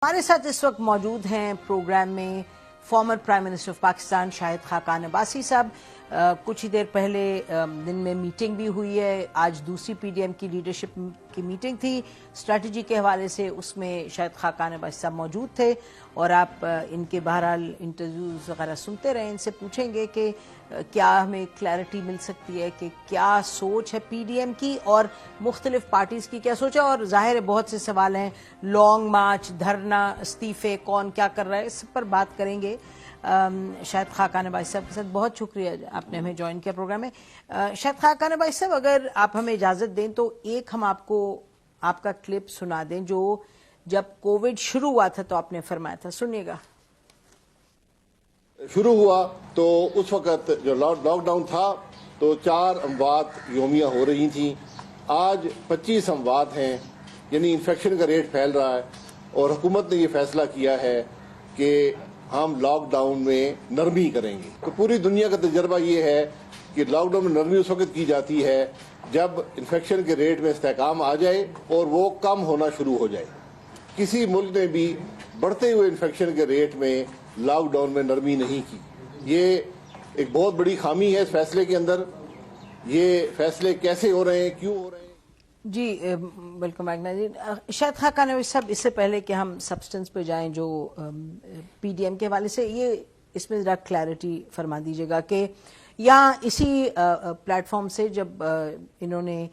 ہمارے ساتھ اس وقت موجود ہیں پروگرام میں former prime minister of Pakistan Shahid Khaqan Abbasi صاحب. کچھ ہی دیر پہلے دن میں میٹنگ بھی ہوئی ہے. آج دوسری پی ڈی ایم کی لیڈرشپ کی میٹنگ تھی اسٹریٹجی کے حوالے سے. اس میں شاہد خاقان عباسی صاحب موجود تھے اور آپ ان کے بہرحال انٹرویوز وغیرہ سنتے رہیں. ان سے پوچھیں گے کہ کیا ہمیں کلیئرٹی مل سکتی ہے کہ کیا سوچ ہے پی ڈی ایم کی اور مختلف پارٹیز کی کیا سوچ ہے. اور ظاہر ہے بہت سے سوال ہیں، لانگ مارچ، دھرنا، استعفے، کون کیا کر رہا ہے، اس پر بات کریں گے. شاہد خاقان عباسی صاحب کے ساتھ بہت شکریہ آپ نے ہمیں جوائن کیا پروگرام میں. شاہد خاقان عباسی صاحب، اگر آپ ہمیں اجازت دیں تو ایک ہم آپ کو آپ کا کلپ سنا دیں جو جب کووڈ شروع ہوا تھا تو آپ نے فرمایا تھا. سنیے گا. شروع ہوا تو اس وقت جو لاک ڈاؤن تھا تو 4 اموات یومیہ ہو رہی تھیں. آج 25 اموات ہیں، یعنی انفیکشن کا ریٹ پھیل رہا ہے. اور حکومت نے یہ فیصلہ کیا ہے کہ ہم لاک ڈاؤن میں نرمی کریں گے. تو پوری دنیا کا تجربہ یہ ہے کہ لاک ڈاؤن میں نرمی اس وقت کی جاتی ہے جب انفیکشن کے ریٹ میں استحکام آ جائے اور وہ کم ہونا شروع ہو جائے. کسی ملک نے بھی بڑھتے ہوئے انفیکشن کے ریٹ میں لاک ڈاؤن میں نرمی نہیں کی. یہ ایک بہت بڑی خامی ہے اس فیصلے کے اندر. یہ فیصلے کیسے ہو رہے ہیں، کیوں ہو رہے ہیں؟ جی بالکل میگنا جی. شاید خاقان عباسی صاحب، اس سے پہلے کہ ہم سبسٹنس پہ جائیں جو پی ڈی ایم کے حوالے سے، یہ اس میں ذرا کلیئرٹی فرما دیجیے گا کہ یہاں اسی پلیٹ فارم سے جب انہوں نے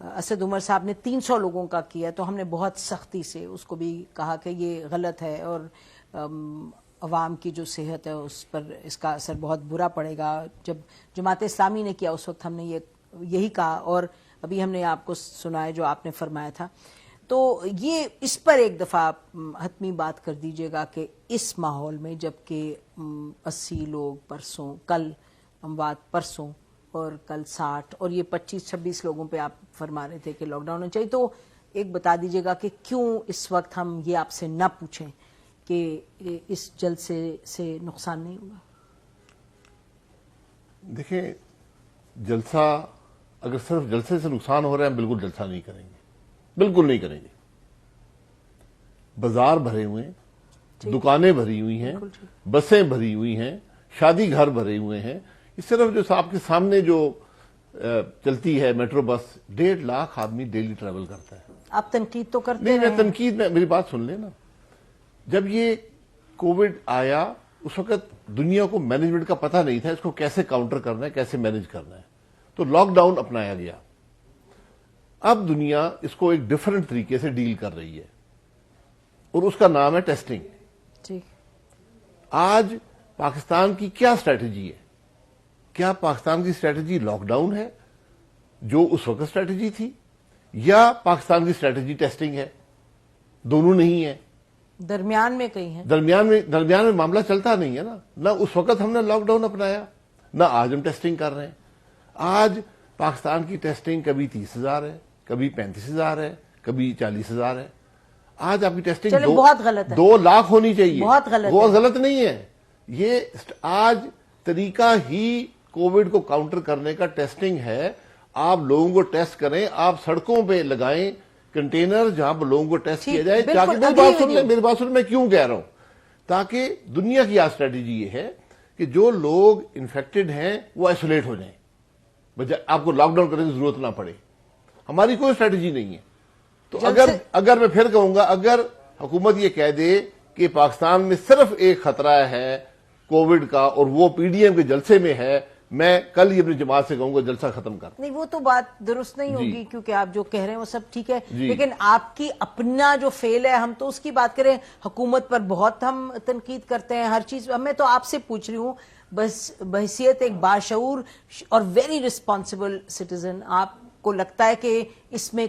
اسد عمر صاحب نے 300 لوگوں کا کیا تو ہم نے بہت سختی سے اس کو بھی کہا کہ یہ غلط ہے اور عوام کی جو صحت ہے اس پر اس کا اثر بہت برا پڑے گا. جب جماعت اسلامی نے کیا اس وقت ہم نے یہی کہا، اور ابھی ہم نے آپ کو سنا ہے جو آپ نے فرمایا تھا. تو یہ اس پر ایک دفعہ حتمی بات کر دیجیے گا کہ اس ماحول میں جب کہ 80 لوگ پرسوں، کل اموات پرسوں اور کل 60 اور یہ 25-26 لوگوں پہ آپ فرما رہے تھے کہ لاک ڈاؤن ہونا چاہیے، تو ایک بتا دیجیے گا کہ کیوں اس وقت ہم یہ آپ سے نہ پوچھیں کہ اس جلسے سے نقصان نہیں ہوگا؟ دیکھیں، جلسہ اگر صرف جلسے سے نقصان ہو رہا ہے، ہم بالکل جلسہ نہیں کریں گے، بالکل نہیں کریں گے. بازار بھرے ہوئے ہیں، دکانیں بھری ہوئی ہیں، بسیں بھری ہوئی ہیں، شادی گھر بھرے ہوئے ہیں. اس طرف جو آپ کے سامنے جو چلتی ہے میٹرو بس، 1.5 لاکھ آدمی ڈیلی ٹریول کرتا ہے. آپ تنقید تو کرتے نہیں، ہیں. میں تنقید میں میری بات سن لیں نا. جب یہ کووڈ آیا اس وقت دنیا کو مینجمنٹ کا پتہ نہیں تھا، اس کو کیسے کاؤنٹر کرنا ہے، کیسے مینج کرنا ہے. تو لاک ڈاؤن اپنایا گیا. اب دنیا اس کو ایک ڈیفرنٹ طریقے سے ڈیل کر رہی ہے اور اس کا نام ہے ٹیسٹنگ. جی. آج پاکستان کی کیا اسٹریٹجی ہے؟ کیا پاکستان کی اسٹریٹجی لاک ڈاؤن ہے جو اس وقت اسٹریٹجی تھی، یا پاکستان کی اسٹریٹجی ٹیسٹنگ ہے؟ دونوں نہیں ہے، درمیان میں کہیں ہیں. درمیان میں معاملہ چلتا نہیں ہے نا. نہ اس وقت ہم نے لاک ڈاؤن اپنایا، نہ آج ہم ٹیسٹنگ کر رہے ہیں. آج پاکستان کی ٹیسٹنگ کبھی 30,000 ہے، کبھی 35,000 ہے، کبھی 40,000 ہے. آج آپ کی ٹیسٹنگ بہت غلط ہے، 2 لاکھ ہونی چاہیے. بہت غلط وہ غلط نہیں ہے. یہ آج طریقہ ہی کووڈ کو کاؤنٹر کرنے کا ٹیسٹنگ ہے. آپ لوگوں کو ٹیسٹ کریں، آپ سڑکوں پہ لگائیں کنٹینر جہاں پر لوگوں کو ٹیسٹ کیا جائے. میری بات سن، میں کیوں کہہ رہا ہوں؟ تاکہ دنیا کی آج اسٹریٹجی یہ ہے کہ جو لوگ انفیکٹڈ ہیں وہ آئسولیٹ ہو جائیں، بجائے آپ کو لاک ڈاؤن کرنے کی ضرورت نہ پڑے. ہماری کوئی اسٹریٹجی نہیں ہے. تو اگر میں پھر کہوں گا، اگر حکومت یہ کہہ دے کہ پاکستان میں صرف ایک خطرہ ہے کووڈ کا اور وہ پی ڈی ایم کے جلسے میں ہے، میں کل ہی اپنی جماعت سے کہوں گا جلسہ ختم کر. نہیں، وہ تو بات درست نہیں ہوگی کیونکہ آپ جو کہہ رہے ہیں وہ سب ٹھیک ہے، لیکن آپ کی اپنا جو فیل ہے، ہم تو اس کی بات کریں. حکومت پر بہت ہم تنقید کرتے ہیں ہر چیز. میں تو آپ سے پوچھ رہی ہوں بس بحیثیت ایک باشعور اور ویری رسپانسبل سٹیزن، آپ کو لگتا ہے کہ اس میں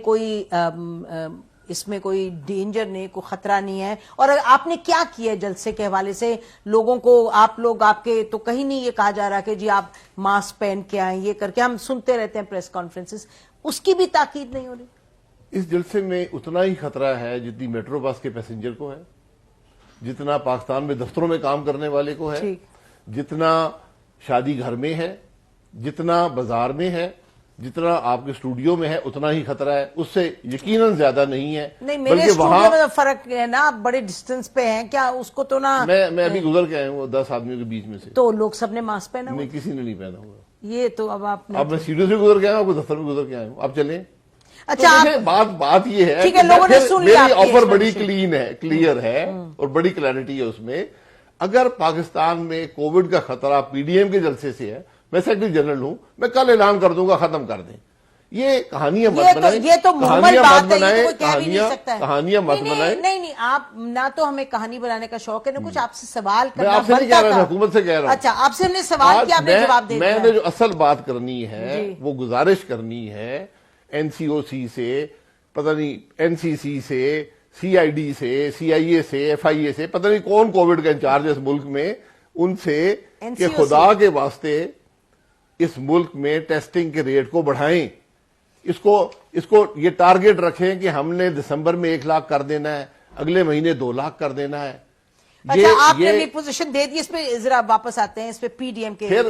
کوئی ڈینجر نہیں، کوئی خطرہ نہیں ہے؟ اور آپ نے کیا کیا جلسے کے حوالے سے لوگوں کو؟ آپ کے تو کہیں نہیں یہ کہا جا رہا کہ جی آپ ماسک پہن کے آئیں، یہ کر کے. ہم سنتے رہتے ہیں پریس کانفرنسز، اس کی بھی تاکید نہیں ہو رہی. اس جلسے میں اتنا ہی خطرہ ہے جتنی میٹرو بس کے پیسنجر کو ہے، جتنا پاکستان میں دفتروں میں کام کرنے والے کو ہے، جتنا شادی گھر میں ہے، جتنا بازار میں ہے. جتنا آپ کے اسٹوڈیو میں ہے اتنا ہی خطرہ ہے، اس سے یقیناً زیادہ نہیں ہے. نہیں میرے اسٹوڈیو میں فرق ہے نا، آپ بڑے ڈسٹینس پہ ہیں کیا اس کو تو نا. میں ابھی گزر کے آیا ہوں 10 آدمیوں کے بیچ میں سے، تو لوگ سب نے ماسک پہنا ہوا؟ نہیں کسی نے نہیں پہنا ہوا. یہ تو اب آپ نے. اب میں سیڈیو سے گزر کے آیا ہوں، آپ دفتر میں گزر کے آیا ہوں، آپ چلیں. اچھا بات یہ ہے کہ لوگوں نے سن لیا، میری آفر بڑی کلیئر ہے اور بڑی کلیئرٹی ہے اس میں. اگر پاکستان میں کووڈ کا خطرہ پی ڈی ایم کے جلسے سے ہے، میں سیکرٹری جنرل ہوں، میں کل اعلان کر دوں گا ختم کر دیں. یہ کہانیاں مت بنائیں، یہ تو محمل بات ہے، یہ تو کوئی کہہ بھی نہیں سکتا ہے. کہانیاں مت بنائیں. نہیں آپ نہ تو ہمیں کہانی بنانے کا شوق ہے نہ کچھ، آپ سے سوال میں کرنا آپ سے نہیں کہہ رہا ہوں، حکومت سے کہہ رہا ہوں. اچھا آپ سے ہم نے سوال کیا، آپ نے جواب دے دیا. میں نے جو اصل بات کرنی ہے وہ گزارش کرنی ہے این سی او سی سے، پتہ نہیں این سی سی سے، سی آئی ڈی سے، سی آئی اے سے، ایف آئی اے سے، پتہ نہیں کون کووڈ کا انچارج ہے اس ملک میں، ان سے کہ خدا کے واسطے اس ملک میں ٹیسٹنگ کے ریٹ کو بڑھائیں. اس کو یہ ٹارگٹ رکھیں کہ ہم نے دسمبر میں 1 لاکھ کر دینا ہے، اگلے مہینے 2 لاکھ کر دینا ہے. اچھا آپ نے اپنی پوزیشن دے دی، اس پہ ذرا واپس آتے ہیں، اس پہ پی ڈی ایم کے. پھر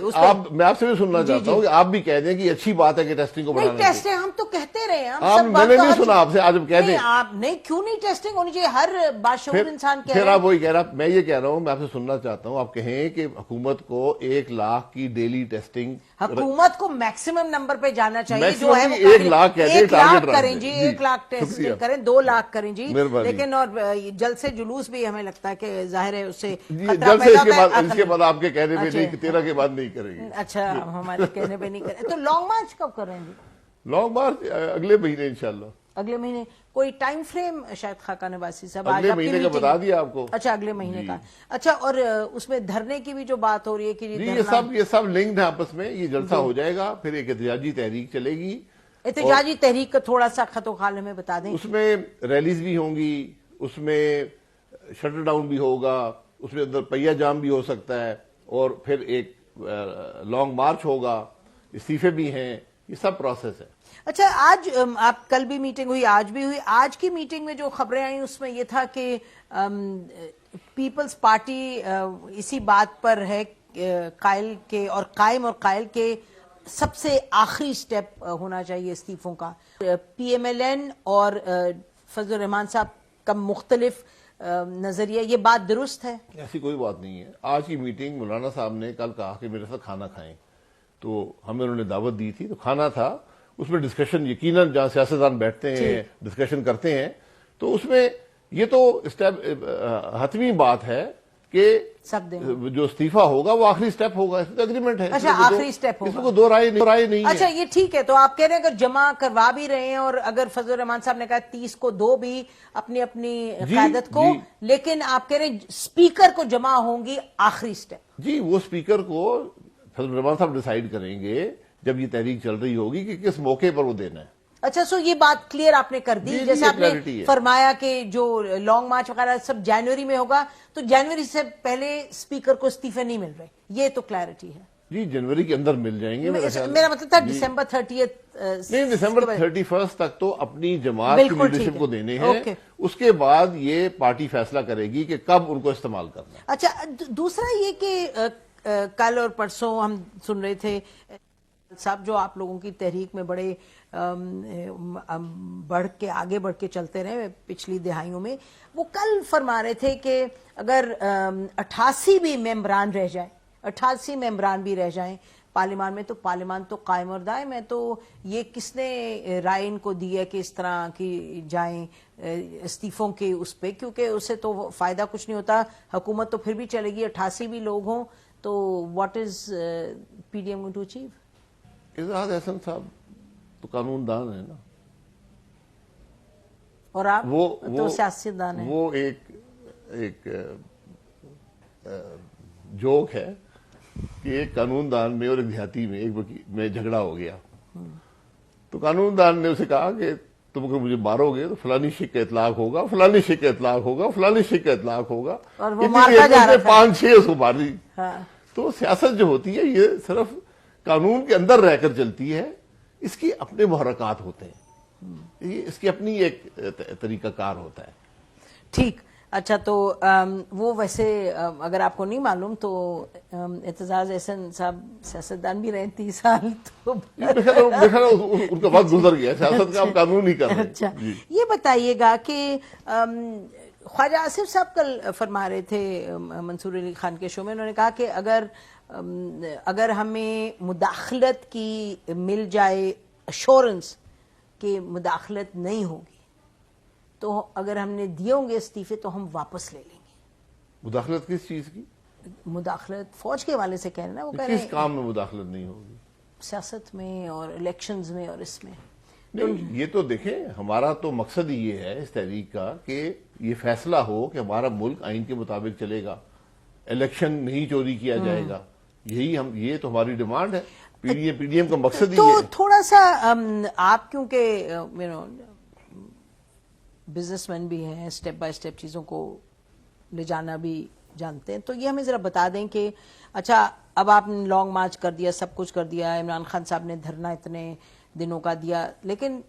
میں آپ سے بھی سننا چاہتا ہوں کہ آپ بھی کہہ دیں کہ اچھی بات ہے کہ ٹیسٹنگ کو بڑھانا چاہیے. ٹیسٹنگ ہم تو کہتے رہے ہیں، میں نے نہیں سنا آپ سے، آج کہہ دیں. آپ نہیں، کیوں نہیں ٹیسٹنگ ہونی چاہیے، ہر باشعور انسان کہہ رہا ہے. پھر آپ وہی کہہ رہا، میں یہ کہہ رہا ہوں، میں آپ سے سننا چاہتا ہوں، آپ کہیں کہ حکومت کو 1 لاکھ کی ڈیلی ٹیسٹنگ، حکومت کو میکسیمم نمبر پہ جانا چاہیے جو ہے. 1 لاکھ کہتے ہیں ٹارگٹ کریں جی، 1 لاکھ ٹیسٹنگ کریں، 2 لاکھ کریں جی، لیکن اور جلسے جلوس بھی ہمیں لگتا ہے کہ ظاہر ہے اس سے جلد سے اس کے بعد آپ کے کہنے پہ نہیں، 13 کے بعد نہیں کریں گے. اچھا ہمارے کہنے پہ نہیں کریں. تو لانگ مارچ کب کر رہے ہیں جی؟ لانگ مارچ اگلے مہینے انشاءاللہ. اگلے مہینے کوئی ٹائم فریم شاید خاقان عباسی صاحب؟ اگلے مہینے کا بتا دیا آپ کو. اچھا اگلے مہینے کا. اچھا اور اس میں دھرنے کی بھی جو بات ہو رہی ہے کہ یہ سب لنکڈ ہے آپس میں. یہ جلسہ ہو جائے گا، پھر ایک احتجاجی تحریک چلے گی. احتجاجی تحریک کا تھوڑا سا خط و خال ہمیں بتا دیں. اس میں ریلیز بھی ہوں گی، اس میں شٹر ڈاؤن بھی ہوگا، اس میں اندر پہیا جام بھی ہو سکتا ہے، اور پھر ایک لانگ مارچ ہوگا، استعفے بھی ہیں، یہ سب پروسیس ہے. اچھا آج آپ کل بھی میٹنگ ہوئی، آج بھی ہوئی. آج کی میٹنگ میں جو خبریں آئیں اس میں یہ تھا کہ پیپلز پارٹی اسی بات پر ہے قائل کے، اور قائم اور قائل کے سب سے آخری سٹیپ ہونا چاہیے استعفوں کا. پی ایم ایل این اور فضل الرحمان صاحب کا مختلف نظریہ، یہ بات درست ہے؟ ایسی کوئی بات نہیں ہے. آج کی میٹنگ مولانا صاحب نے کل کہا کہ میرے ساتھ کھانا کھائیں، تو ہمیں انہوں نے دعوت دی تھی، تو کھانا تھا، اس میں ڈسکشن یقیناً جہاں سیاستدان بیٹھتے ہیں ڈسکشن کرتے ہیں، تو اس میں یہ تو حتمی بات ہے کہ جو استعفیٰ ہوگا وہ آخری سٹیپ ہوگا. اس میں اگریمنٹ ہے. اچھا آخری سٹیپ ہوگا، اس کو دو رائے نہیں ہے. اچھا یہ ٹھیک ہے. تو آپ کہہ رہے ہیں اگر جمع کروا بھی رہے ہیں، اور اگر فضل الرحمان صاحب نے کہا 30 کو دو بھی اپنی قیادت کو، لیکن آپ کہہ رہے ہیں اسپیکر کو جمع ہوں گی آخری سٹیپ. جی وہ اسپیکر کو فضل الرحمان صاحب ڈیسائیڈ کریں گے جب یہ تحریک چل رہی ہوگی کہ کس موقع پر وہ دینا ہے. اچھا سو یہ بات کلیئر آپ نے کر دی. جیسے آپ نے فرمایا کہ جو لانگ مارچ وغیرہ سب جنوری میں ہوگا، تو جنوری سے پہلے اسپیکر کو استعفے نہیں مل رہے، یہ تو کلیئرٹی ہے. جی جنوری کے اندر مل جائیں گے. میرا مطلب تھا ڈسمبر 30 نہیں، ڈسمبر 31 تک تو اپنی جماعت کی لیڈرشپ کو دینے ہیں. اس کے بعد یہ پارٹی فیصلہ کرے گی کہ کب ان کو استعمال کرنا ہے. اچھا دوسرا یہ کہ کل اور پرسوں ہم سن رہے تھے صاحب جو آپ لوگوں کی تحریک میں بڑے آگے بڑھ کے چلتے رہے پچھلی دہائیوں میں، وہ کل فرما رہے تھے کہ اگر 88 بھی ممبران رہ جائیں، 88 ممبران بھی رہ جائیں پارلیمان میں، تو پارلیمان تو قائم اور دائم ہے. تو یہ کس نے رائے ان کو دی ہے کہ اس طرح کی جائیں استعفوں کے اس پہ؟ کیونکہ اسے تو فائدہ کچھ نہیں ہوتا، حکومت تو پھر بھی چلے گی، 88 بھی لوگ ہوں. تو what is P D M going to achieve? Aizaz Ahsan صاحب تو قانون دان ہے نا، اور آپ تو سیاستدان ہیں. وہ ایک جوک ہے کہ ایک قانون دان میں اور ایک دیہاتی میں ایک میں جھگڑا ہو گیا، تو قانون دان نے اسے کہا کہ تم اگر مجھے مارو گے تو فلانی شک کا اطلاق ہوگا، فلانی شک کا اطلاق ہوگا، فلانی شک کا اطلاق ہوگا، اور وہ مارتا جا رہا تھا. 5-6 اس کو مار دی. تو سیاست جو ہوتی ہے یہ صرف قانون کے اندر رہ کر چلتی ہے، اس کی اپنے محرکات ہوتے ہیں، اس کی اپنی ایک طریقہ کار ہوتا ہے. ٹھیک. اچھا تو وہ ویسے اگر آپ کو نہیں معلوم تو اعتزاز احسن صاحب سیاستدان بھی رہے 30 سال تو ان کا وقت گزر گیا، سیاست کا آپ قانون نہیں کر رہے. اچھا یہ بتائیے گا کہ خواجہ آصف صاحب کل فرما رہے تھے منصور علی خان کے شو میں، انہوں نے کہا کہ اگر ہمیں مداخلت کی مل جائے ایشورنس کہ مداخلت نہیں ہوگی تو اگر ہم نے دیے ہوں گے استعفے تو ہم واپس لے لیں گے. مداخلت کس چیز کی؟ مداخلت فوج کے حوالے سے کہہ رہے ہیں نا، وہ کہہ رہے کس ہیں کام میں مداخلت نہیں ہوگی؟ سیاست میں اور الیکشنز میں اور اس میں. نہیں، یہ تو دیکھیں ہمارا تو مقصد یہ ہے اس تحریک کا کہ یہ فیصلہ ہو کہ ہمارا ملک آئین کے مطابق چلے گا، الیکشن نہیں چوری کیا جائے گا. یہ تو ہماری ڈیمانڈ ہے. پی ڈی ایم کا مقصد تو یہ ہے. تھوڑا سا آپ کیونکہ بزنس مین بھی ہیں، اسٹیپ بائی اسٹیپ چیزوں کو لے جانا بھی جانتے ہیں، تو یہ ہمیں ذرا بتا دیں کہ اچھا اب آپ نے لانگ مارچ کر دیا، سب کچھ کر دیا، عمران خان صاحب نے دھرنا اتنے دنوں کا دیا، لیکن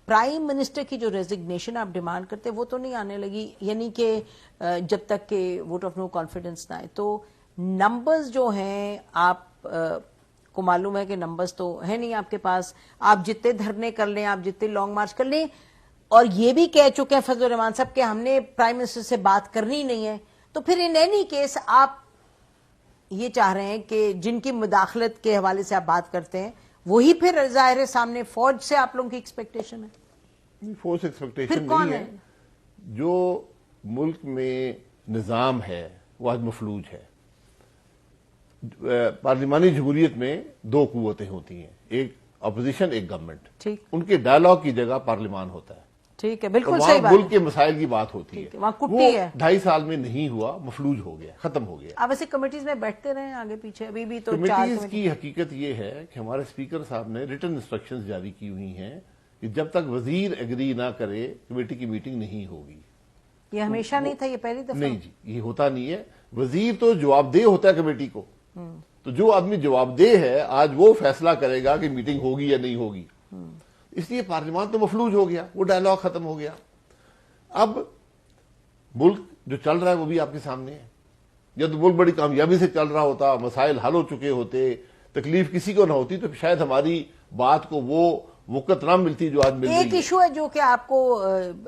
پرائم منسٹر کی جو ریزگنیشن آپ ڈیمانڈ کرتے وہ تو نہیں آنے لگی، یعنی کہ جب تک کہ ووٹ آف نو کانفیڈنس نہ آئے. تو نمبرز جو ہیں آپ کو معلوم ہے کہ نمبرز تو ہے نہیں آپ کے پاس، آپ جتنے دھرنے کر لیں، آپ جتنے لانگ مارچ کر لیں، اور یہ بھی کہہ چکے ہیں فضل الرحمان صاحب کہ ہم نے پرائم منسٹر سے بات کرنی نہیں ہے، تو پھر ان اینی کیس آپ یہ چاہ رہے ہیں کہ جن کی مداخلت کے حوالے سے آپ بات کرتے ہیں وہی پھر ظاہر ہے سامنے فوج سے آپ لوگوں کی ایکسپیکٹیشن ہے. فورس پھر ایکسپیکٹیشن کون نہیں ہے؟ ہے. جو ملک میں نظام ہے وہ آج مفلوج ہے. پارلیمانی جمہوریت میں دو قوتیں ہوتی ہیں، ایک اپوزیشن، ایک گورنمنٹ. ٹھیک ان کے ڈائلاگ کی جگہ پارلیمان ہوتا ہے. ٹھیک ہے، بالکل وہاں صحیح بات ملک ہے. کے مسائل کی بات ہوتی ٹھیک ہے، ہے. وہاں کٹی وہ ہے. 2.5 سال میں نہیں ہوا، مفلوج ہو گیا، ختم ہو گیا. آپ ویسے کمیٹیز میں بیٹھتے رہے آگے پیچھے، ابھی بھی تو 4 کمیٹیز کی حقیقت یہ ہے کہ ہمارے اسپیکر صاحب نے ریٹن انسٹرکشنز جاری کی ہوئی ہیں کہ جب تک وزیر ایگری نہ کرے کمیٹی کی میٹنگ نہیں ہوگی. یہ ہمیشہ نہیں تھا، یہ پہلی دفعہ. نہیں جی، یہ ہوتا نہیں ہے. وزیر تو جواب دہ ہوتا ہے کمیٹی کو، تو جو آدمی جواب دہ ہے آج وہ فیصلہ کرے گا کہ میٹنگ ہوگی یا نہیں ہوگی. اس لیے پارلیمان تو مفلوج ہو گیا، وہ ڈائلاگ ختم ہو گیا. اب ملک جو چل رہا ہے وہ بھی آپ کے سامنے ہے. جب ملک بڑی کامیابی سے چل رہا ہوتا، مسائل حل ہو چکے ہوتے، تکلیف کسی کو نہ ہوتی، تو شاید ہماری بات کو وہ وقت نہ ملتی جو آج مل رہی ہے. ایک ایشو ہے جو کہ آپ کو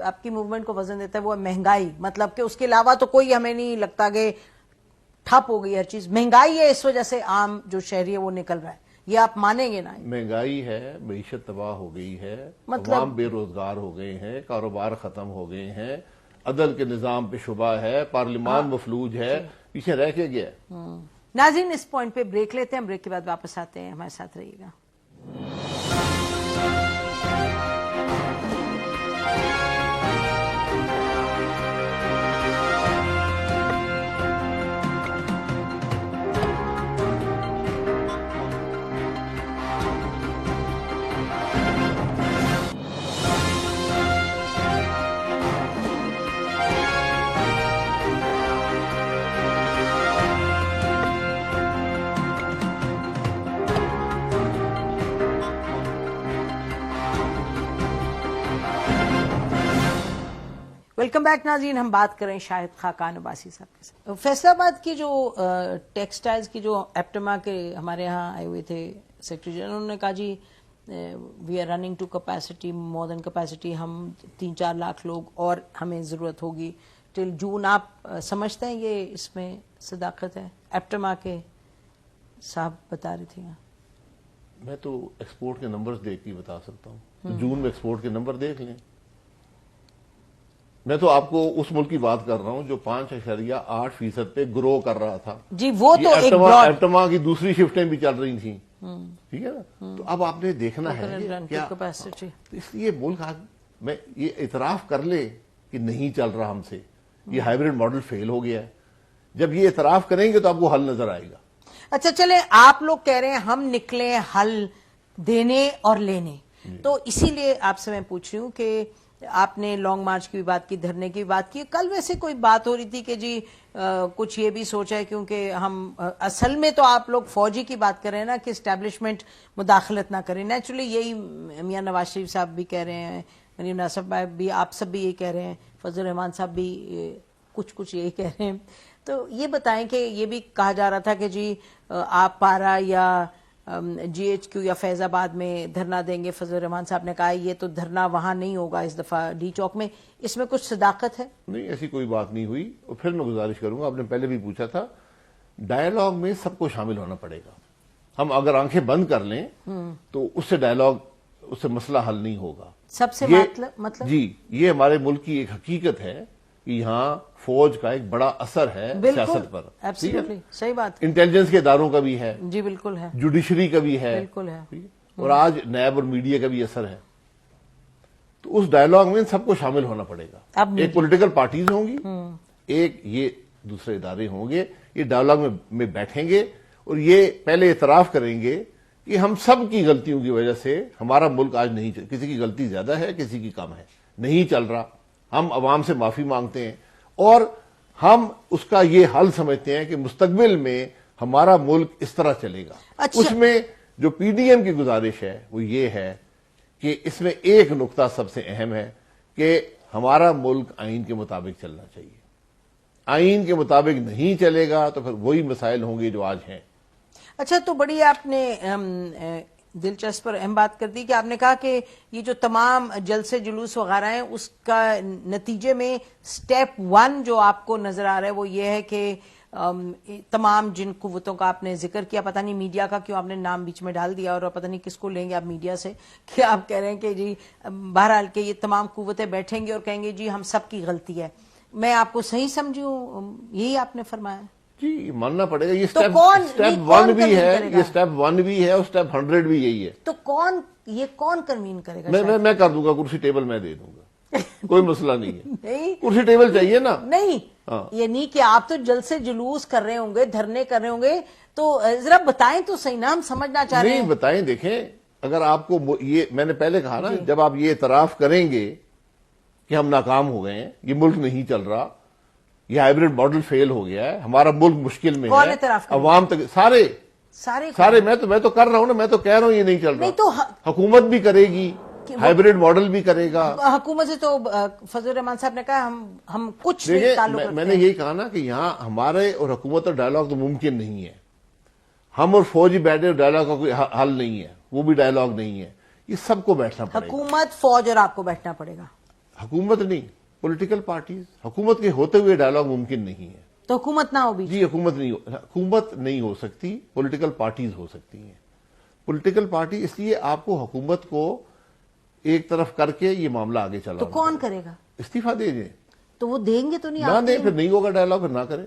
آپ کی موومنٹ کو وزن دیتا ہے، وہ ہے مہنگائی. مطلب کہ اس کے علاوہ تو کوئی ہمیں نہیں لگتا کہ ٹھپ ہو گئی ہر چیز. مہنگائی ہے، اس وجہ سے عام جو شہری ہے وہ نکل رہا ہے، یہ آپ مانیں گے نا؟ مہنگائی ہے، معیشت تباہ ہو گئی ہے، مطلب عوام بے روزگار ہو گئے ہیں، کاروبار ختم ہو گئے ہیں، عدل کے نظام پہ شبہ ہے، پارلیمان مفلوج ہے، پیچھے رہ کے گیا. ناظرین اس پوائنٹ پہ بریک لیتے ہیں، بریک کے بعد واپس آتے ہیں، ہمارے ساتھ رہیے گا. ویلکم بیک ناظرین. ہم بات کریں شاہد خاقان عباسی صاحب کے ساتھ. فیصل آباد کی جو ٹیکسٹائلز کی جو ایپٹما کے ہمارے ہاں آئے ہوئے تھے سیکرٹری جنرل، انہوں نے کہا جی we are running to capacity, more than capacity, ہم 3-4 لاکھ لوگ اور ہمیں ضرورت ہوگی ٹل جون. آپ سمجھتے ہیں یہ اس میں صداقت ہے؟ ایپٹما کے صاحب بتا رہی تھی. میں تو ایکسپورٹ کے نمبرز دیکھ کے بتا سکتا ہوں. جون میں ایکسپورٹ کے نمبر دیکھ لیں. میں تو آپ کو اس ملک کی بات کر رہا ہوں جو 5.8% پہ گرو کر رہا تھا. جی وہ تو ایک ایپٹما کی دوسری شفٹیں بھی چل رہی تھیں، ٹھیک ہے نا. تو اب آپ نے دیکھنا ہے کیا، اس لیے ملک آج میں یہ اعتراف کر لے کہ نہیں چل رہا ہم سے، یہ ہائیبریڈ ماڈل فیل ہو گیا ہے. جب یہ اعتراف کریں گے تو آپ کو حل نظر آئے گا. اچھا چلیں، آپ لوگ کہہ رہے ہیں ہم نکلیں حل دینے اور لینے، تو اسی لیے آپ سے میں پوچھ رہی ہوں کہ آپ نے لانگ مارچ کی بھی بات کی، دھرنے کی بھی بات کی. کل ویسے کوئی بات ہو رہی تھی کہ جی کچھ یہ بھی سوچا ہے، کیونکہ ہم اصل میں تو آپ لوگ فوجی کی بات کر رہے ہیں نا کہ اسٹیبلشمنٹ مداخلت نہ کرے. نیچرلی یہی میاں نواز شریف صاحب بھی کہہ رہے ہیں، مریم ناصر صاحب بھی، آپ سب بھی یہ کہہ رہے ہیں، فضل الرحمان صاحب بھی کچھ کچھ یہی کہہ رہے ہیں. تو یہ بتائیں کہ یہ بھی کہا جا رہا تھا کہ جی آپ پارا یا جی ایچ کیو یا فیض آباد میں دھرنا دیں گے. فضل الرحمان صاحب نے کہا یہ تو دھرنا وہاں نہیں ہوگا اس دفعہ ڈی چوک میں. اس میں کچھ صداقت ہے؟ نہیں، ایسی کوئی بات نہیں ہوئی. اور پھر میں گزارش کروں گا، آپ نے پہلے بھی پوچھا تھا، ڈائیلاگ میں سب کو شامل ہونا پڑے گا. ہم اگر آنکھیں بند کر لیں تو اس سے ڈائیلاگ، اس سے مسئلہ حل نہیں ہوگا. سب سے مطلب جی، یہ ہمارے ملک کی ایک حقیقت ہے کہ یہاں فوج کا ایک بڑا اثر ہے سیاست پر. ایبسلیٹلی صحیح بات. انٹیلیجنس کے اداروں کا بھی ہے، جی بالکل ہے، جوڈیشری کا بھی ہے، بالکل ہے. اور آج نیب اور میڈیا کا بھی اثر ہے. تو اس ڈائیلاگ میں سب کو شامل ہونا پڑے گا. ایک پولیٹیکل پارٹیز ہوں گی، ایک یہ دوسرے ادارے ہوں گے. یہ ڈائیلاگ میں بیٹھیں گے اور یہ پہلے اعتراف کریں گے کہ ہم سب کی غلطیوں کی وجہ سے ہمارا ملک آج نہیں چل، کسی کی غلطی زیادہ ہے، کسی کی کم ہے، نہیں چل رہا. ہم عوام سے معافی مانگتے ہیں اور ہم اس کا یہ حل سمجھتے ہیں کہ مستقبل میں ہمارا ملک اس طرح چلے گا. اس میں جو پی ڈی ایم کی گزارش ہے وہ یہ ہے کہ اس میں ایک نقطہ سب سے اہم ہے کہ ہمارا ملک آئین کے مطابق چلنا چاہیے. آئین کے مطابق نہیں چلے گا تو پھر وہی مسائل ہوں گے جو آج ہیں. اچھا، تو بڑی آپ نے دلچسپ اور اہم بات کر دی کہ آپ نے کہا کہ یہ جو تمام جلسے جلوس وغیرہ ہیں اس کا نتیجے میں سٹیپ 1 جو آپ کو نظر آ رہا ہے وہ یہ ہے کہ تمام جن قوتوں کا آپ نے ذکر کیا، پتہ نہیں میڈیا کا کیوں آپ نے نام بیچ میں ڈال دیا اور پتہ نہیں کس کو لیں گے آپ میڈیا سے، کہ آپ کہہ رہے ہیں کہ جی بہرحال کہ یہ تمام قوتیں بیٹھیں گے اور کہیں گے جی ہم سب کی غلطی ہے. میں آپ کو صحیح سمجھی ہوں، یہی آپ نے فرمایا؟ جی، ماننا پڑے گا. یہ سٹیپ 1 بھی ہے، یہ سٹیپ 1 بھی ہے اور سٹیپ 100 بھی یہی ہے. تو کون کنوین کرے گا؟ میں کر دوں گا، کرسی ٹیبل میں دے دوں گا، کوئی مسئلہ نہیں ہے. نہیں، کرسی ٹیبل چاہیے نا. نہیں، یہ نہیں کہ آپ تو جلسے جلوس کر رہے ہوں گے، دھرنے کر رہے ہوں گے، تو ذرا بتائیں تو صحیح نا، ہم سمجھنا چاہ رہے ہیں. نہیں بتائیں، دیکھیں اگر آپ کو یہ میں نے پہلے کہا نا، جب آپ یہ اعتراف کریں گے کہ ہم ناکام ہو گئے ہیں، یہ ملک نہیں چل رہا، یہ ہائیبرڈ ماڈل فیل ہو گیا ہے، ہمارا ملک مشکل میں ہے، عوام تک سارے میں تو کر رہا ہوں نا، میں تو کہہ رہا ہوں یہ نہیں چل رہا. حکومت بھی کرے گی، ہائیبرڈ ماڈل بھی کرے گا. حکومت سے تو فضل الرحمان صاحب نے کہا ہم کچھ نہیں تعلق رکھتے ہیں. میں نے یہی کہا نا کہ یہاں ہمارے اور حکومت اور ڈائیلاگ تو ممکن نہیں ہے. ہم اور فوجی بیٹھے ڈائیلاگ کا کوئی حل نہیں ہے، وہ بھی ڈائیلاگ نہیں ہے. یہ سب کو بیٹھنا پڑے گا. حکومت، فوج اور آپ کو بیٹھنا پڑے گا. حکومت نہیں، پولیٹیکل پارٹیز. حکومت کے ہوتے ہوئے ڈائیلاگ ممکن نہیں ہے. تو حکومت نہ ہو بھی؟ جی، حکومت نہیں ہو سکتی، پولیٹیکل پارٹیز ہو سکتی ہیں. پولیٹیکل پارٹی اس لیے آپ کو حکومت کو ایک طرف کر کے یہ معاملہ آگے چلا. تو کون کرے گا؟ استعفیٰ دے دیں. تو وہ دیں گے تو نہیں؟ نہ دیں، پھر نہیں ہوگا ڈائیلاگ، پھر نہ کریں.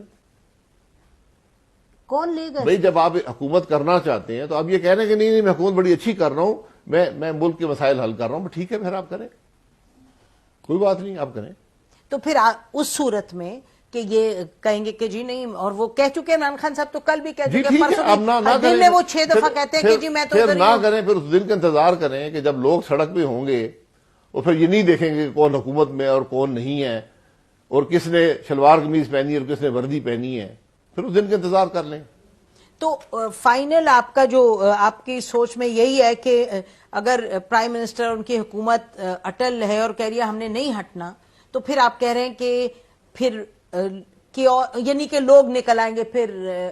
کون لے گا؟ بھائی جب آپ حکومت کرنا چاہتے ہیں تو آپ یہ کہہ رہے ہیں کہ نہیں میں حکومت بڑی اچھی کر رہا ہوں، میں ملک کے مسائل حل کر رہا ہوں، ٹھیک ہے پھر آپ کریں، کوئی بات نہیں، آپ کریں. تو پھر اس صورت میں کہ یہ کہیں گے کہ جی نہیں، اور وہ کہہ چکے عمران خان صاحب تو کل بھی کہہ چکے، دن میں وہ 6 دفعہ کہتے ہیں کہ جی میں تو پھر نہ کریں. پھر اس دن کا انتظار کریں کہ جب لوگ سڑک پہ ہوں گے اور پھر یہ نہیں دیکھیں گے کون حکومت میں اور کون نہیں ہے، اور کس نے شلوار قمیض پہنی ہے اور کس نے وردی پہنی ہے، پھر اس دن کا انتظار کر لیں. تو فائنل آپ کا جو آپ کی سوچ میں یہی ہے کہ اگر پرائم منسٹر ان کی حکومت اٹل ہے اور کہہ رہی ہے ہم نے نہیں ہٹنا، تو پھر آپ کہہ رہے ہیں کہ پھر یعنی کہ لوگ نکل آئیں گے، پھر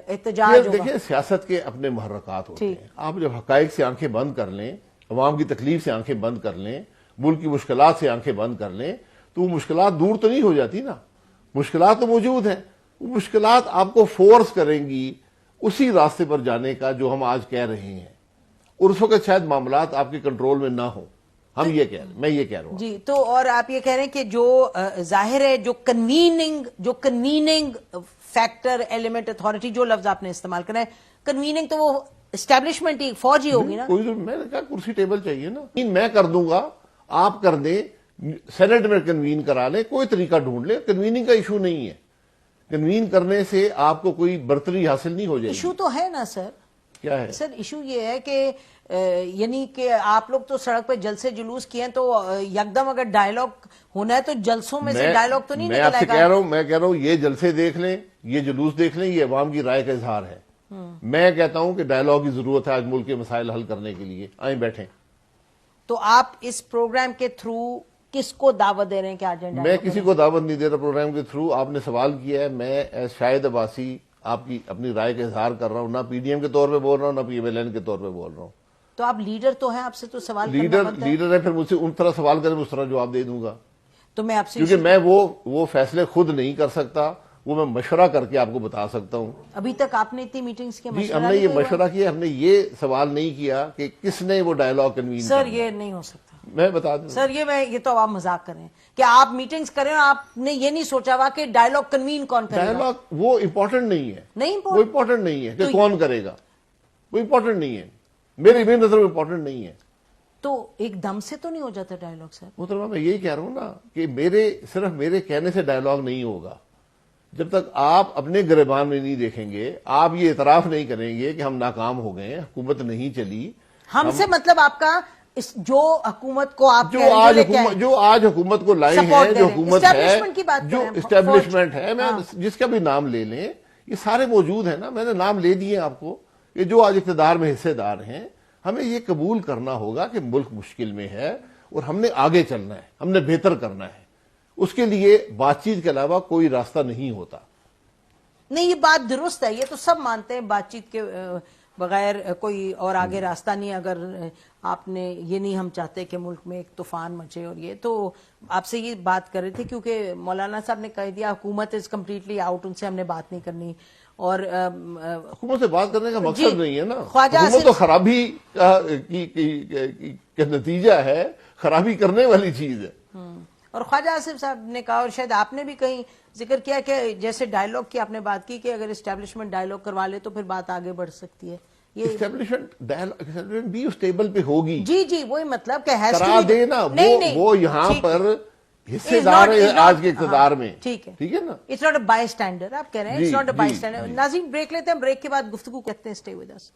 احتجاج ہوگا. دیکھیں سیاست کے اپنے محرکات ہوتے ہیں. آپ جب حقائق سے آنکھیں بند کر لیں، عوام کی تکلیف سے آنکھیں بند کر لیں، ملک کی مشکلات سے آنکھیں بند کر لیں، تو وہ مشکلات دور تو نہیں ہو جاتی نا. مشکلات تو موجود ہیں. وہ مشکلات آپ کو فورس کریں گی اسی راستے پر جانے کا جو ہم آج کہہ رہے ہیں، اور اس وقت شاید معاملات آپ کے کنٹرول میں نہ ہوں. ہم یہ کہہ رہے ہیں، میں یہ کہہ رہا ہوں. جی، تو اور آپ یہ کہہ رہے ہیں کہ جو ظاہر ہے جو کنویننگ فیکٹر ایلیمنٹ اتھارٹی جو لفظ آپ نے استعمال کرا ہے، کنویننگ تو وہ اسٹیبلشمنٹ ہی فوج ہی ہوگی نا. میں نے کہا کرسی ٹیبل چاہیے نا. میں کر دوں گا، آپ کر دیں، سینٹ میں کنوین کرا لیں، کوئی طریقہ ڈھونڈ لیں. کنویننگ کا ایشو نہیں ہے. کنوین کرنے سے آپ کو کوئی برتری حاصل نہیں ہو جائے گی. ایشو تو ہے نا سر. کیا ہے سر؟ ایشو یہ ہے کہ یعنی کہ آپ لوگ تو سڑک پہ جلسے جلوس کیے ہیں، تو یکدم اگر ڈائیلاگ ہونا ہے تو جلسوں میں سے ڈائیلاگ تو نہیں نکل آئے گا. میں آپ سے کہہ رہا ہوں یہ جلسے دیکھ لیں، یہ جلوس دیکھ لیں، یہ عوام کی رائے کا اظہار ہے. میں کہتا ہوں کہ ڈائیلاگ کی ضرورت ہے آج ملک کے مسائل حل کرنے کے لیے. آئیں بیٹھیں. تو آپ اس پروگرام کے تھرو کس کو دعوت دے رہے ہیں کہ آ جائیں؟ میں کسی کو دعوت نہیں دے رہا پروگرام کے تھرو. آپ نے سوال کیا ہے, میں شاہد عباسی آپ کی اپنی رائے کا اظہار کر رہا ہوں, نہ پی ڈی ایم کے طور پہ بول رہا ہوں, نہ پی ایم ایل این کے طور پہ بول رہا ہوں. تو آپ لیڈر تو ہیں, آپ سے تو سوال کرنا بنتا ہے. لیڈر ہے, پھر مجھ سے ان طرح سوال کریں اس طرح جواب دے دوں گا. تو میں آپ سے کیونکہ میں وہ فیصلے خود نہیں کر سکتا, وہ میں مشورہ کر کے آپ کو بتا سکتا ہوں. ابھی تک آپ نے اتنی میٹنگز کے جی ہم نے یہ مشورہ کیا, ہم نے یہ سوال نہیں کیا کہ کس نے وہ ڈائیلاگ کنوین کیا. سر یہ نہیں ہو سکتا. میں بتا دوں سر یہ تو آپ مذاق کریں کہ آپ میٹنگز کریں اور آپ نے یہ نہیں سوچا ہوا کہ ڈائیلاگ کنوین کون کرے گا. ڈائیلاگ وہ امپورٹنٹ نہیں ہے, وہ امپورٹنٹ نہیں ہے کہ کون کرے گا, وہ امپورٹنٹ نہیں ہے, میری نظر میں امپورٹنٹ نہیں ہے. تو ایک دم سے تو نہیں ہو جاتا ڈائیلاگ سر؟ محترمہ میں یہی کہہ رہا ہوں نا کہ صرف میرے کہنے سے ڈائیلاگ نہیں ہوگا. جب تک آپ اپنے گریبان میں نہیں دیکھیں گے, آپ یہ اعتراف نہیں کریں گے کہ ہم ناکام ہو گئے, حکومت نہیں چلی. ہم سے مطلب آپ کا جو حکومت کو آپ جو آج حکومت کو لائے ہیں, جو حکومت ہے, جو اسٹیبلشمنٹ ہے, میں جس کا بھی نام لے لیں, یہ سارے موجود ہیں نا, میں نے نام لے دیے آپ کو, کہ جو آج اقتدار میں حصے دار ہیں. ہمیں یہ قبول کرنا ہوگا کہ ملک مشکل میں ہے اور ہم نے آگے چلنا ہے, ہم نے بہتر کرنا ہے. اس کے لیے بات چیت کے علاوہ کوئی راستہ نہیں ہوتا. نہیں, یہ بات درست ہے, یہ تو سب مانتے ہیں, بات چیت کے بغیر کوئی اور آگے راستہ نہیں. اگر آپ نے یہ نہیں ہم چاہتے کہ ملک میں ایک طوفان مچے, اور یہ تو آپ سے یہ بات کر رہے تھے کیونکہ مولانا صاحب نے کہہ دیا حکومت از کمپلیٹلی آؤٹ, ان سے ہم نے بات نہیں کرنی. اور حکومت سے بات کرنے کا مقصد نہیں ہے نا, حکومت تو خرابی کا نتیجہ ہے, خرابی کرنے والی چیز ہے. اور خواجہ آصف صاحب نے کہا, اور شاید آپ نے بھی کہیں ذکر کیا کہ جیسے ڈائیلاگ کی آپ نے بات کی کہ اگر اسٹیبلشمنٹ ڈائیلاگ کروا لے تو پھر بات آگے بڑھ سکتی ہے. یہ اسٹیبلشمنٹ بھی اس ٹیبل پہ ہوگی. جی وہی مطلب کہ کرا دے نا, وہ یہاں پر حصے دار ہے آج کے اقتدار میں. ٹھیک ہے نا, it's not a bystander, آپ کہہ رہے ہیں it's not a bystander. ناظرین بریک لیتے ہیں, بریک کے بعد گفتگو کرتے ہیں. Stay with us.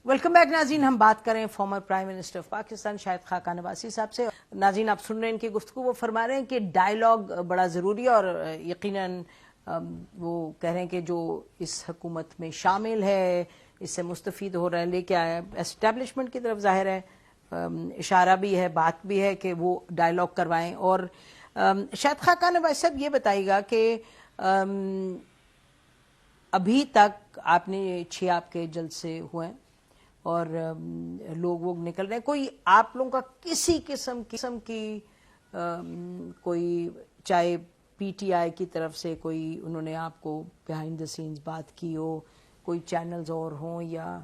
Welcome back ناظرین, ہم بات کریں former prime minister of Pakistan Shahid Khaqan Abbasi صاحب سے. ناظرین آپ سن رہے ہیں ان کی گفتگو, وہ فرما رہے ہیں کہ ڈائیلاگ بڑا ضروری ہے, اور یقیناً وہ کہہ رہے ہیں کہ جو اس حکومت میں شامل ہے اس سے مستفید ہو رہا ہے, لے کے آیا اسٹیبلشمنٹ کی طرف, ظاہر ہے اشارہ بھی ہے, بات بھی ہے کہ وہ ڈائیلاگ کروائیں. اور شاہد خاقان عباسی صاحب یہ بتائیے گا کہ ابھی تک آپ نے 6 آپ کے جلسے ہوئے ہیں اور لوگ نکل رہے ہیں, کوئی آپ لوگوں کا کسی قسم کی کوئی چاہے پی ٹی آئی کی طرف سے کوئی انہوں نے آپ کو بیہائنڈ دا سینز بات کی ہو, کوئی چینلز اور ہوں, یا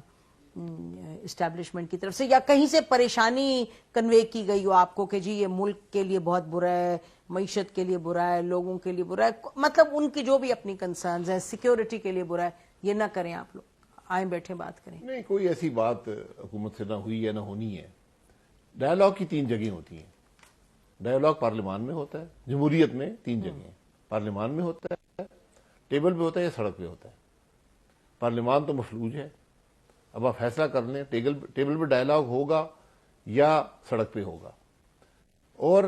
اسٹیبلشمنٹ کی طرف سے, یا کہیں سے پریشانی کنوے کی گئی ہو آپ کو کہ جی یہ ملک کے لیے بہت برا ہے, معیشت کے لیے برا ہے, لوگوں کے لیے برا ہے, مطلب ان کی جو بھی اپنی کنسرنز ہیں, سیکیورٹی کے لیے برا ہے, یہ نہ کریں آپ لوگ, آئیں بیٹھیں بات کریں؟ نہیں, کوئی ایسی بات حکومت سے نہ ہوئی ہے نہ ہونی ہے. ڈائیلاگ کی 3 جگہیں ہوتی ہیں. ڈائیلاگ پارلیمان میں ہوتا ہے, جمہوریت میں 3 جگہیں, پارلیمان میں ہوتا ہے, ٹیبل پہ ہوتا ہے, یا سڑک پہ ہوتا ہے. پارلیمان تو مفلوج ہے, اب آپ فیصلہ کر لیں ٹیبل پہ ڈائیلاگ ہوگا یا سڑک پہ ہوگا. اور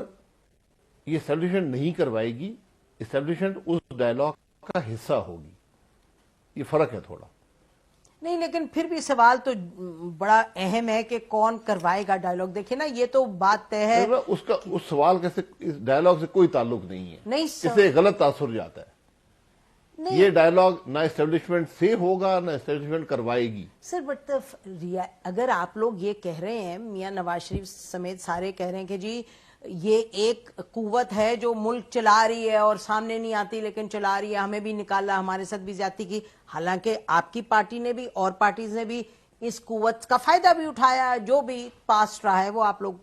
یہ اسٹیبلشمنٹ نہیں کروائے گی, اسٹیبلشمنٹ اس ڈائیلاگ کا حصہ ہوگی. یہ فرق ہے تھوڑا. نہیں, لیکن پھر بھی سوال تو بڑا اہم ہے کہ کون کروائے گا ڈائیلاگ. دیکھیں نا, یہ تو بات طے ہے, اس سوال کے ڈائیلاگ سے کوئی تعلق نہیں ہے, اس سے غلط تاثر جاتا ہے. یہ ڈائیلاگ نہ اسٹیبلشمنٹ سے ہوگا نہ اسٹیبلشمنٹ کروائے گی. سر بٹ اگر آپ لوگ یہ کہہ رہے ہیں, میاں نواز شریف سمیت سارے کہہ رہے ہیں کہ جی یہ ایک قوت ہے جو ملک چلا رہی ہے اور سامنے نہیں آتی لیکن چلا رہی ہے, ہمیں بھی نکالا, ہمارے ساتھ بھی زیادتی کی, حالانکہ آپ کی پارٹی نے بھی اور پارٹیز نے بھی اس قوت کا فائدہ بھی اٹھایا, جو بھی پاسٹ رہا ہے وہ آپ لوگ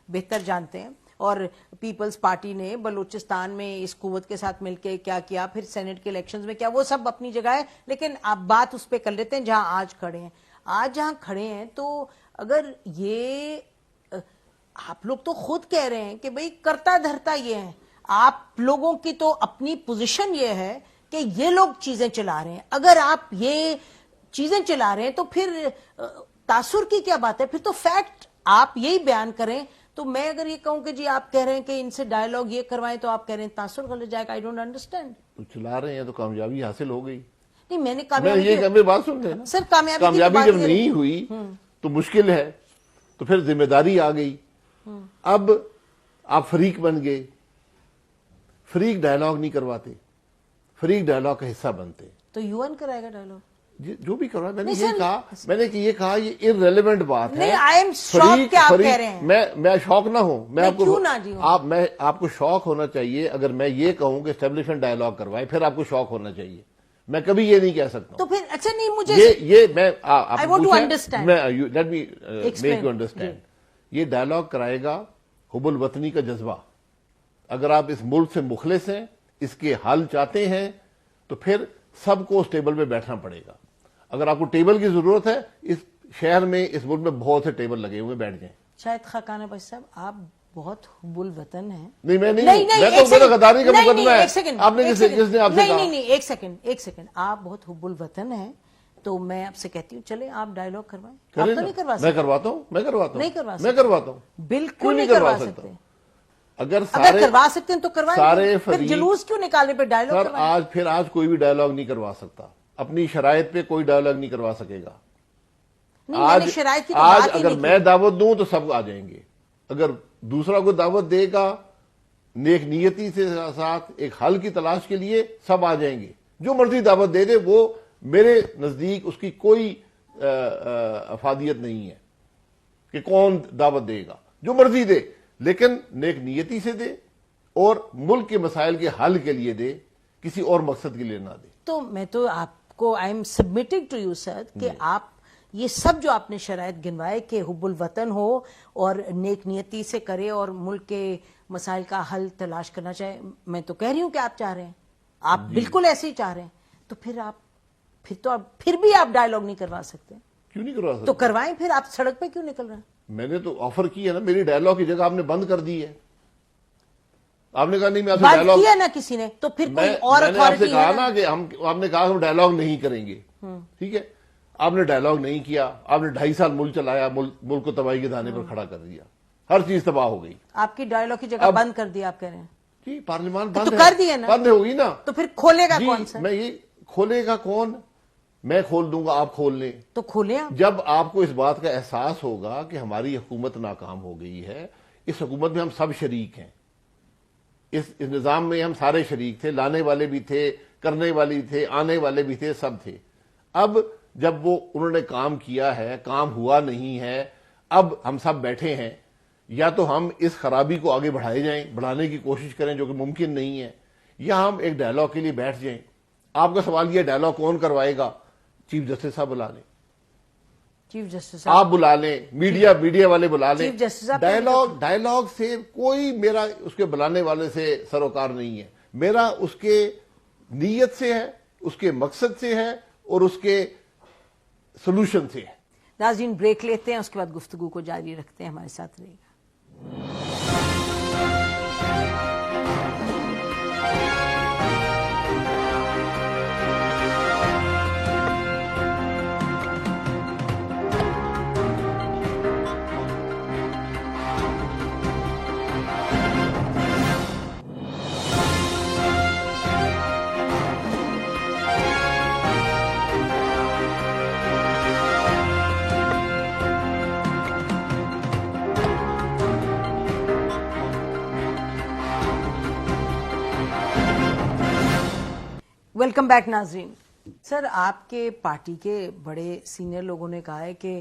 بہتر جانتے ہیں. اور پیپلز پارٹی نے بلوچستان میں اس قوت کے ساتھ مل کے کیا کیا, پھر سینٹ کے الیکشنز میں کیا, وہ سب اپنی جگہ ہے, لیکن آپ بات اس پہ کر لیتے ہیں جہاں آج کھڑے ہیں. آج جہاں کھڑے ہیں تو اگر یہ آپ لوگ تو خود کہہ رہے ہیں کہ بھئی کرتا دھرتا یہ ہے، آپ لوگوں کی تو اپنی پوزیشن یہ ہے کہ یہ لوگ چیزیں چلا رہے ہیں، اگر آپ یہ چیزیں چلا رہے ہیں تو پھر تاثر کی کیا بات ہے؟ پھر تو فیکٹ آپ یہی بیان کریں. تو میں اگر یہ کہوں کہ جی آپ کہہ رہے ہیں کہ ان سے ڈائیلاگ یہ کروائیں تو آپ کہہ رہے ہیں تاثر غلط جائے گا. I don't understand. تو چلا رہے ہیں تو کامیابی حاصل ہو گئی. نہیں میں نے میں کامیابی یہ میری بات سن رہے ہیں سر کامیابی جب نہیں ہوئی تو مشکل ہے، تو پھر ذمہ داری آ گئی. اب آپ فریق بن گئے، فریق ڈائیلاگ نہیں کرواتے، فریق ڈائیلاگ کا حصہ بنتے. تو یو این کرائے گا ڈائیلاگ جو بھی کروا. میں نے یہ کہا یہ irrelevant بات ہے. نہیں آئی ایم شاک کہ آپ کہہ رہے ہیں. میں شوق نہ ہوں. میں آپ کو شوق ہونا چاہیے. اگر میں یہ کہوں کہ اسٹیبلشمنٹ ڈائیلاگ کروائے پھر آپ کو شوق ہونا چاہیے. میں کبھی یہ نہیں کہہ سکتا. تو پھر اچھا نہیں مجھے یہ میں I want to understand. Let me make you understand. یہ ڈائیلاگ کرائے گا حب الوطنی کا جذبہ. اگر آپ اس ملک سے مخلص ہیں، اس کے حل چاہتے ہیں، تو پھر سب کو اس ٹیبل پہ بیٹھنا پڑے گا. اگر آپ کو ٹیبل کی ضرورت ہے، اس شہر میں اس ملک میں بہت سے ٹیبل لگے ہوئے، بیٹھ جائیں. شاید خاقانہ بھائی صاحب آپ بہت حب الوطن ہیں. نہیں میں نہیں، میں تو غداری کا مقدمہ ہے. آپ نے کس نے آپ سے کہا؟ نہیں ایک سیکنڈ آپ بہت حب الوطن ہیں تو میں آپ سے کہتی ہوں چلے آپ ڈائیلاگ کروائیں. آپ تو نہیں کروا سکتے. میں کرواتا ہوں. نہیں کرواتا ہوں. بالکل نہیں کروا سکتے. اگر کروا سکتے ہیں تو کروائیں. پھر جلوس کیوں نکالنے پہ ڈائیلاگ سر آج کوئی بھی ڈائیلاگ نہیں کروا سکتا. اپنی شرائط پہ کوئی ڈائیلاگ نہیں کروا سکے گا. آج اگر میں دعوت دوں تو سب آ جائیں گے. اگر دوسرا کوئی دعوت دے گا نیک نیتی سے ساتھ ایک حل کی تلاش کے لیے، سب آ جائیں گے. جو مرضی دعوت دے دے، وہ میرے نزدیک اس کی کوئی افادیت نہیں ہے کہ کون دعوت دے گا. جو مرضی دے، لیکن نیک نیتی سے دے اور ملک کے مسائل کے حل کے لیے دے، کسی اور مقصد کے لیے نہ دے. تو میں تو آپ کو I am submitting to you sir کہ آپ یہ سب جو آپ نے شرائط گنوائے کہ حب الوطن ہو اور نیک نیتی سے کرے اور ملک کے مسائل کا حل تلاش کرنا چاہے، میں تو کہہ رہی ہوں کہ آپ چاہ رہے ہیں، آپ بالکل ایسے ہی چاہ رہے ہیں. تو پھر بھی آپ ڈائیلاگ نہیں کروا سکتے. کیوں نہیں کروا سکتے؟ تو کروائیں. پھر آپ سڑک پہ کیوں نکل رہے ہیں؟ میں نے تو آفر کی ہے نا. میری ڈائیلاگ کی جگہ آپ نے بند کر دی ہے. آپ نے کہا نہیں میں آپ سے بات ڈائیلاگ کیا نا کسی نے، تو پھر کوئی اور میں نے آپ سے اتھارٹی کہا نا کہ آپ نے کہا ہم ڈائیلاگ نہیں کریں گے. ٹھیک ہے، آپ نے ڈائیلاگ نہیں کیا. آپ نے 2.5 سال ملک چلایا، ملک کو تباہی کے دانے پر کھڑا کر دیا. ہر چیز تباہ ہو گئی. آپ کی ڈائیلاگ کی جگہ بند کر دیا آپ کہہ رہے ہیں. جی پارلیمان تو بند کر دیا نا، بند ہوگی نا. تو پھر کھولے گا کون سا؟ میں یہ کھولے گا کون؟ میں کھول دوں گا، آپ کھول لیں. تو کھولیں آپ. جب آپ کو اس بات کا احساس ہوگا کہ ہماری حکومت ناکام ہو گئی ہے، اس حکومت میں ہم سب شریک ہیں، اس نظام میں ہم سارے شریک تھے، لانے والے بھی تھے، کرنے والے تھے، آنے والے بھی تھے، سب تھے. اب جب انہوں نے کام کیا ہے، کام ہوا نہیں ہے، اب ہم سب بیٹھے ہیں. یا تو ہم اس خرابی کو آگے بڑھانے کی کوشش کریں جو کہ ممکن نہیں ہے، یا ہم ایک ڈائیلاگ کے لیے بیٹھ جائیں. آپ کا سوال یہ ڈائیلاگ کون کروائے گا؟ چیف جسٹس صاحب بلا لیں. چیف جسٹس آپ بلا لیں، میڈیا والے بلا لیں. چیف جسٹس صاحب ڈائیلاگ سے کوئی میرا اس کے بلانے والے سے سروکار نہیں ہے. میرا اس کے نیت سے ہے، اس کے مقصد سے ہے اور اس کے سلوشن سے ہے. ناظرین بریک لیتے ہیں، اس کے بعد گفتگو کو جاری رکھتے ہیں. ہمارے ساتھ رہیے گا. ویلکم بیک ناظرین. سر آپ کے پارٹی کے بڑے سینئر لوگوں نے کہا ہے کہ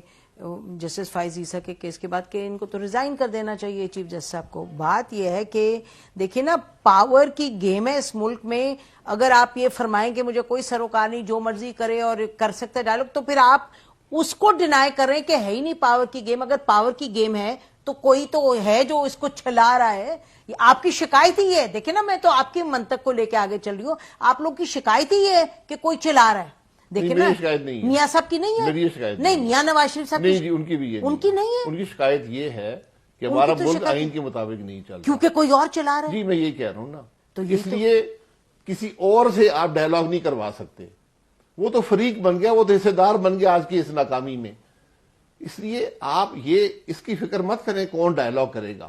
جسٹس فائز عیسیٰ کے کیس کے بعد کہ ان کو تو ریزائن کر دینا چاہیے چیف جسٹس صاحب کو. بات یہ ہے کہ دیکھیں نا، پاور کی گیم ہے اس ملک میں. اگر آپ یہ فرمائیں کہ مجھے کوئی سروکار نہیں، جو مرضی کرے اور کر سکتا ہے ڈائیلاگ، تو پھر آپ اس کو ڈینائی کر رہے ہیں کہ ہے ہی نہیں پاور کی گیم. اگر پاور کی گیم ہے تو کوئی تو ہے جو اس کو چلا رہا ہے. آپ کی شکایت ہی ہے، دیکھیں نا، میں تو آپ کی منطق کو لے کے آگے چل رہی ہوں. آپ لوگ کی شکایت ہی ہے کہ کوئی چلا رہا ہے. دیکھیں میری نا شکایت نہیں ہے، میاں صاحب کی نہیں ہے، میری یہ شکایت نہیں میاں نواز شریف صاحب نہیں جی ان کی بھی ہے، ان کی نہیں ہے، ان کی شکایت یہ ہے کہ ان کی ہمارا تو ملک شکایت آئین کے مطابق نہیں چل رہا. کیونکہ کوئی اور چلا رہا ہے. جی میں یہی کہہ رہا ہوں نا، تو یہی اس لیے کسی اور سے آپ ڈائلاگ نہیں کروا سکتے. وہ تو فریق بن گیا، وہ تو حصے دار بن گیا آج کی اس ناکامی میں. اس لیے آپ یہ اس کی فکر مت کریں کون ڈائلاگ کرے گا.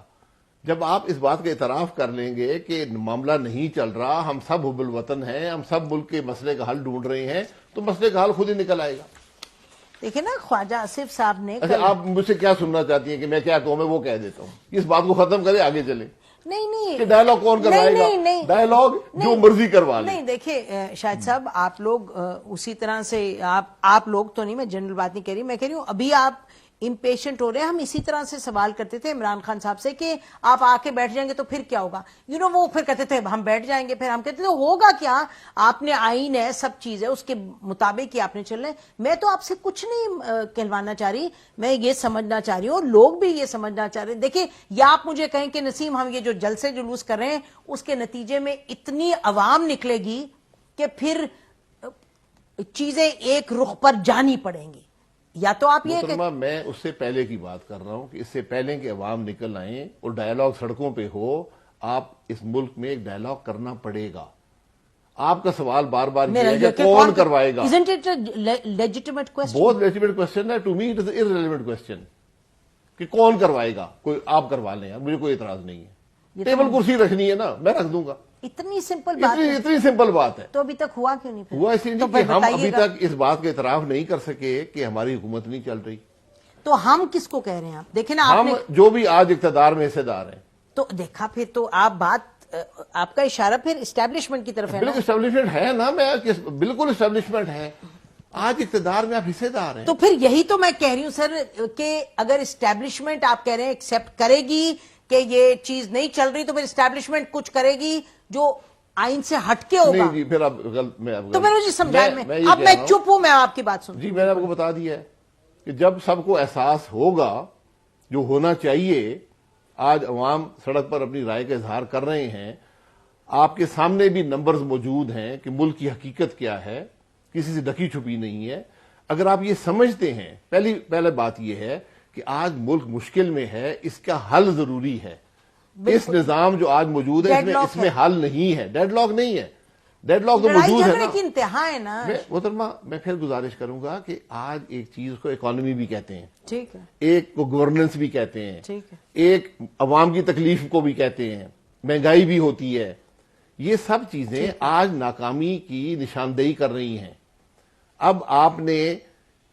جب آپ اس بات کا اعتراف کر لیں گے کہ معاملہ نہیں چل رہا، ہم سب حب الوطن ہیں، ہم سب ملک کے مسئلے کا حل ڈھونڈ رہے ہیں، تو مسئلے کا حل خود ہی نکل آئے گا. دیکھیں نا خواجہ آصف صاحب نے اچھا آپ مجھ سے کیا سننا چاہتی ہیں کہ میں کیا کہوں؟ میں وہ کہہ دیتا ہوں. اس بات کو ختم کریں، آگے چلیں. نہیں کہ ڈائلاگ کون کروائے گا؟ نہیں ڈائلاگ جو مرضی کروا لیں. نہیں دیکھیں شاہد صاحب، آپ لوگ اسی طرح سے آپ لوگ تو نہیں، میں جنرل بات نہیں کہہ رہی، میں کہہ رہی ہوں ابھی آپ امپیشنٹ ہو رہے ہیں. ہم اسی طرح سے سوال کرتے تھے عمران خان صاحب سے کہ آپ آ کے بیٹھ جائیں گے تو پھر کیا ہوگا. وہ پھر کہتے تھے ہم بیٹھ جائیں گے، پھر ہم کہتے تھے ہوگا کیا؟ آپ نے آئین ہے، سب چیز ہے، اس کے مطابق ہی آپ نے چلنا ہے. میں تو آپ سے کچھ نہیں کہلوانا چاہ رہی، میں یہ سمجھنا چاہ رہی ہوں، اور لوگ بھی یہ سمجھنا چاہ رہے ہیں. دیکھیں، یا آپ مجھے کہیں کہ نسیم ہم یہ جو جلسے جلوس کر رہے ہیں اس کے نتیجے میں اتنی عوام نکلے گی کہ پھر چیزیں ایک رخ پر جانی پڑیں گی، یا تو آپ یہ کہ محترمہ میں اس سے پہلے کی بات کر رہا ہوں کہ اس سے پہلے کہ عوام نکل آئیں اور ڈائلاگ سڑکوں پہ ہو، آپ اس ملک میں ایک ڈائلاگ کرنا پڑے گا. آپ کا سوال بار بار یہ ہے کہ کون کروائے گا. Isn't it a legitimate question? بہت لیجیٹمیٹ کوسچن ہے. To me it is irrelevant question کہ کون کروائے گا. کوئی آپ کروا لیں یار، مجھے کوئی اعتراض نہیں ہے. ٹیبل کرسی رکھنی ہے نا، میں رکھ دوں گا. اتنی سمپل بات ہے، اتنی سمپل بات ہے. تو ابھی تک ہوا کیوں نہیں پھر؟ ہوا اس لیے تو کہ پھر ہم بتائیے ابھی گا. تک اس بات کا اعتراف نہیں کر سکے کہ ہماری حکومت نہیں چل رہی. تو ہم کس کو کہہ رہے ہیں؟ آپ دیکھیں نا، آپ ہم نے جو بھی آج اقتدار میں حصے دار ہیں. تو دیکھا، پھر تو آپ کا اشارہ پھر اسٹیبلشمنٹ کی طرف ہے نا. بالکل اسٹیبلشمنٹ ہے نا، میں بالکل اسٹیبلشمنٹ ہے. آج اقتدار میں آپ حصے دار ہیں. تو پھر یہی تو میں کہہ رہی ہوں سر کہ اگر اسٹیبلشمنٹ آپ کہہ رہے ہیں ایکسپٹ کرے گی کہ یہ چیز نہیں چل رہی، تو پھر اسٹیبلشمنٹ کچھ کرے گی جو آئین سے ہٹ کے ہوگا. نہیں جی، پھر تو میں مجھے سمجھائیں، اب میں چپ ہوں، میں آپ کی بات سن. جی میں نے آپ کو بتا دیا ہے کہ جب سب کو احساس ہوگا جو ہونا چاہیے. آج عوام سڑک پر اپنی رائے کا اظہار کر رہے ہیں، آپ کے سامنے بھی نمبرز موجود ہیں کہ ملک کی حقیقت کیا ہے، کسی سے ڈھکی چھپی نہیں ہے. اگر آپ یہ سمجھتے ہیں، پہلے بات یہ ہے کہ آج ملک مشکل میں ہے، اس کا حل ضروری ہے. اس نظام جو آج موجود ہے اس میں حل نہیں ہے، ڈیڈ لاک نہیں ہے. ڈیڈ لاک تو لڑائی موجود ہے جھگڑے نا. کی انتہا ہے نا. محترمہ میں پھر گزارش کروں گا کہ آج ایک چیز کو اکانومی بھی کہتے ہیں، ٹھیک ہے، ایک کو گورننس بھی کہتے ہیں، ٹھیک ہے، ایک عوام کی تکلیف کو بھی کہتے ہیں، مہنگائی بھی ہوتی ہے. یہ سب چیزیں آج ناکامی کی نشاندہی کر رہی ہیں. اب آپ نے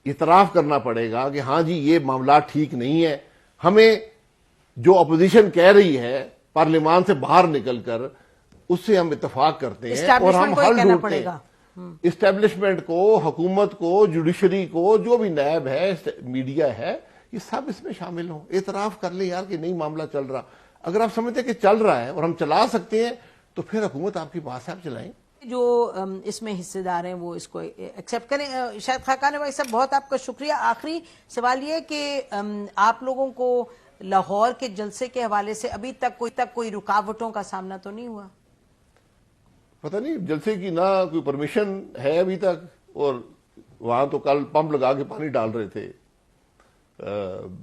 اعتراف کرنا پڑے گا کہ ہاں جی یہ معاملات ٹھیک نہیں ہے. ہمیں جو اپوزیشن کہہ رہی ہے پارلیمان سے باہر نکل کر اس سے ہم اتفاق کرتے ہیں اور ہم حل ڈھونڈتے ہیں. اسٹیبلشمنٹ کو، حکومت کو، جوڈیشری کو، جو بھی نیب ہے، میڈیا ہے، یہ سب اس میں شامل ہوں. اعتراف کر لیں یار کہ نہیں معاملہ چل رہا. اگر آپ سمجھتے ہیں کہ چل رہا ہے اور ہم چلا سکتے ہیں تو پھر حکومت آپ کی بات سے آپ چلائیں. جو اس میں حصے دار ہیں وہ اس کو ایکسپٹ کریں. شاید خاقان بھائی صاحب بہت آپ کا شکریہ. آخری سوال یہ کہ آپ لوگوں کو لاہور کے جلسے کے حوالے سے ابھی تک کوئی رکاوٹوں کا سامنا تو نہیں ہوا؟ پتہ نہیں، جلسے کی نہ کوئی پرمیشن ہے ابھی تک، اور وہاں تو کل پمپ لگا کے پانی ڈال رہے تھے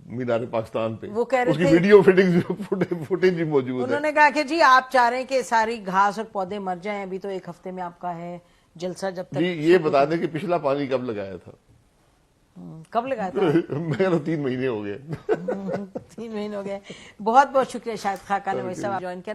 مینار پاکستان پہ. وہ کہہ رہے اس کی تھے، ویڈیو فوٹیج بھی موجود ہے. انہوں نے کہا کہ جی آپ چاہ رہے ہیں کہ ساری گھاس اور پودے مر جائیں، ابھی تو ایک ہفتے میں آپ کا ہے جلسہ. جب تک جی یہ بتا دیں کہ پچھلا پانی کب لگایا تھا؟ کب لگایا تھا؟ میں 3 مہینے ہو گئے. 3 مہینے ہو گئے. بہت بہت شکریہ شاہد خاقان بھائی صاحب جوائن کیا.